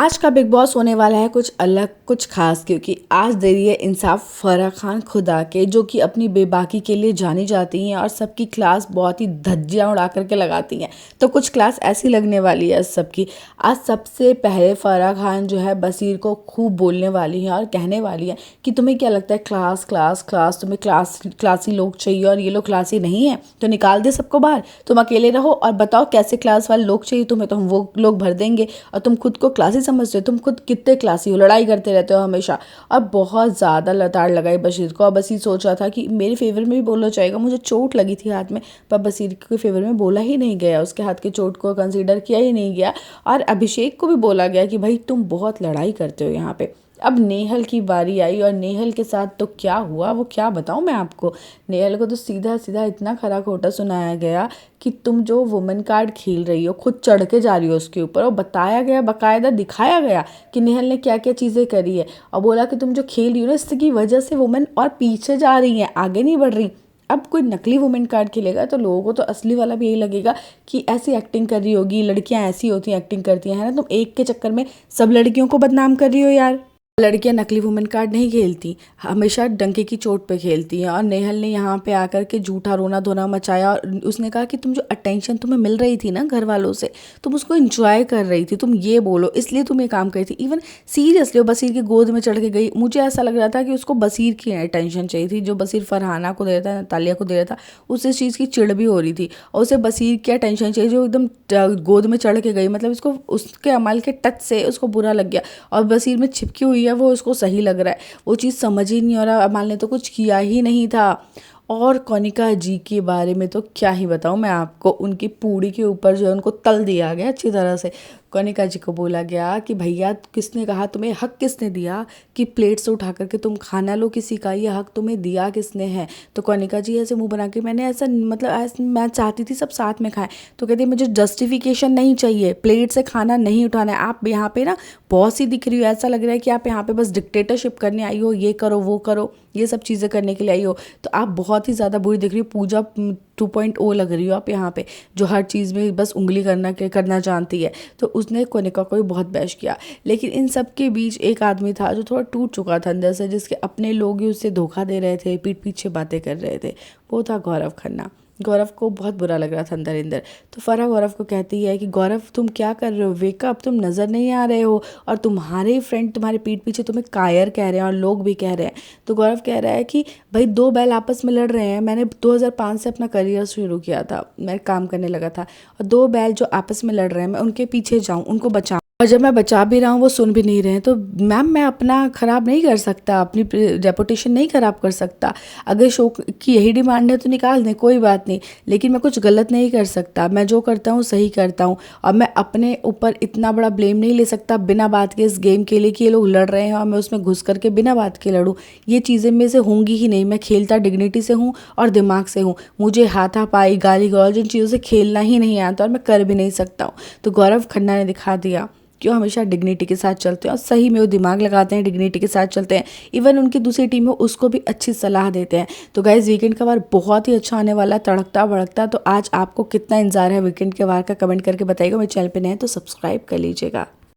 आज का big boss होने वाला है कुछ अलग कुछ खास, क्योंकि आज दे रही है इंसाफ फराह खान खुदा के, जो कि अपनी बेबाकी के लिए जानी जाती हैं और सबकी क्लास बहुत ही धज्जियां उड़ा करके लगाती हैं। तो कुछ क्लास ऐसी लगने वाली है सबकी। आज सबसे पहले फराह खान जो है बसीर को खूब बोलने वाली है और कहने वाली है कि तुम्हें क्या लगता है, क्लास क्लास क्लास, तुम्हें क्लासी लोग चाहिए और ये लोग क्लासी नहीं है तो निकाल दे सबको बाहर, तुम अकेले रहो और बताओ कैसे क्लास वाले लोग चाहिए तुम्हें, तो हम वो लोग भर देंगे। और तुम खुद को क्लासी समझते हो, तुम खुद कितने क्लासी हो, लड़ाई करते रहते हो हमेशा। और बहुत ज़्यादा लताड़ लगाई बशीर को। और बशीर सोच रहा था कि मेरे फेवर में भी बोलना चाहेगा, मुझे चोट लगी थी हाथ में, पर बशीर के फेवर में बोला ही नहीं गया, उसके हाथ की चोट को कंसीडर किया ही नहीं गया। और अभिषेक को भी बोला गया कि भाई तुम बहुत लड़ाई करते हो यहाँ पे। अब नेहल की बारी आई और नेहल के साथ तो क्या हुआ वो क्या बताऊं मैं आपको। नेहल को तो सीधा सीधा इतना खरा खोटा सुनाया गया कि तुम जो वुमेन कार्ड खेल रही हो, खुद चढ़ के जा रही हो उसके ऊपर। और बताया गया, बाकायदा दिखाया गया कि नेहल ने क्या क्या चीज़ें करी है। और बोला कि तुम जो खेल रही हो ना, इसकी वजह से वुमेन और पीछे जा रही हैं, आगे नहीं बढ़ रही। अब कोई नकली वुमेन कार्ड खेलेगा तो लोगों को तो असली वाला भी यही लगेगा कि ऐसी एक्टिंग कर रही होगी, लड़कियां ऐसी होती हैं, एक्टिंग करती हैं, है ना। तुम एक के चक्कर में सब लड़कियों को बदनाम कर रही हो यार। लड़कियां नकली वुमेन कार्ड नहीं खेलती, हमेशा डंके की चोट पे खेलती हैं। और नेहल ने यहाँ पे आकर के झूठा रोना धोना मचाया और उसने कहा कि तुम जो अटेंशन तुम्हें मिल रही थी ना घर वालों से, तुम उसको एंजॉय कर रही थी, तुम ये बोलो इसलिए तुम ये काम करी थी। इवन सीरियसली वो बसीर की गोद में चढ़ के गई। मुझे ऐसा लग रहा था कि उसको बसीर की अटेंशन चाहिए थी, जो बसीर फरहाना को दे रहा था, नतालिया को दे रहा था, उस चीज़ की चिड़ भी हो रही थी। और उसे बसीर की अटेंशन चाहिए जो एकदम गोद में चढ़ के गई, मतलब इसको उसके अमल के टच से उसको बुरा लग गया। और बसीर में चिपकी हुई है वो, उसको सही लग रहा है, वो चीज़ समझ ही नहीं हो रहा। अमाल ने तो कुछ किया ही नहीं था। और कनिका जी के बारे में तो क्या ही बताऊँ मैं आपको, उनकी पूड़ी के ऊपर जो है उनको तल दिया गया अच्छी तरह से। कनिका जी को बोला गया कि भैया किसने कहा, तुम्हें हक किसने दिया कि प्लेट से उठा करके तुम खाना लो किसी का, ये हक तुम्हें दिया किसने है। तो कनिका जी ऐसे मुंह बना के, मैंने ऐसा मतलब ऐसा मैं चाहती थी सब साथ में खाएं। तो कहती मुझे जस्टिफिकेशन नहीं चाहिए, प्लेट से खाना नहीं उठाना है। आप यहाँ पे ना बहुत सी दिख रही हो, ऐसा लग रहा है कि आप यहाँ पे बस डिक्टेटरशिप करने आई हो, ये करो वो करो, ये सब चीज़ें करने के लिए आई हो। तो आप बहुत ही ज़्यादा बुरी दिख रही हो, पूजा 2.0 लग रही हो आप यहाँ पे, जो हर चीज़ में बस उंगली करना जानती है। तो उसने कनिका को भी बहुत बहस किया। लेकिन इन सब के बीच एक आदमी था जो थोड़ा टूट चुका था अंदर से, जिसके अपने लोग ही उससे धोखा दे रहे थे, पीठ पीछे बातें कर रहे थे। वो था गौरव खन्ना। गौरव को बहुत बुरा लग रहा था अंदर अंदर। तो फराह गौरव को कहती है कि गौरव तुम क्या कर रहे हो, वेकअप, तुम नज़र नहीं आ रहे हो, और तुम्हारे फ्रेंड तुम्हारे पीठ पीछे तुम्हें कायर कह रहे हैं और लोग भी कह रहे हैं। तो गौरव कह रहा है कि भाई दो बैल आपस में लड़ रहे हैं, मैंने 2005 से अपना करियर शुरू किया था, मैं काम करने लगा था, और दो बैल जो आपस में लड़ रहे हैं मैं उनके पीछे जाऊँ, उनको बचाऊँ, और जब मैं बचा भी रहा हूँ वो सुन भी नहीं रहे हैं। तो मैम मैं अपना ख़राब नहीं कर सकता, अपनी रेपुटेशन नहीं ख़राब कर सकता। अगर शो की यही डिमांड है तो निकाल दें, कोई बात नहीं, लेकिन मैं कुछ गलत नहीं कर सकता। मैं जो करता हूँ सही करता हूँ, और मैं अपने ऊपर इतना बड़ा ब्लेम नहीं ले सकता बिना बात के इस गेम के लिए कि ये लोग लड़ रहे हैं और मैं उसमें घुस करके बिना बात के लड़ूँ। ये चीज़ें मेरे से होंगी ही नहीं। मैं खेलता डिग्निटी से हूँ और दिमाग से हूँ। मुझे हाथापाई गाली गलौज इन चीज़ों से खेलना ही नहीं आता और मैं कर भी नहीं सकता हूँ। तो गौरव खन्ना ने दिखा दिया कि वो हमेशा डिग्निटी के साथ चलते हैं और सही में वो दिमाग लगाते हैं, डिग्निटी के साथ चलते हैं। इवन उनकी दूसरी टीम है उसको भी अच्छी सलाह देते हैं। तो गाइस वीकेंड का वार बहुत ही अच्छा आने वाला है, तड़कता भड़कता। तो आज आपको कितना इंतजार है वीकेंड के वार का, कमेंट करके बताइएगा। मेरे चैनल पे नए हैं तो सब्सक्राइब कर लीजिएगा।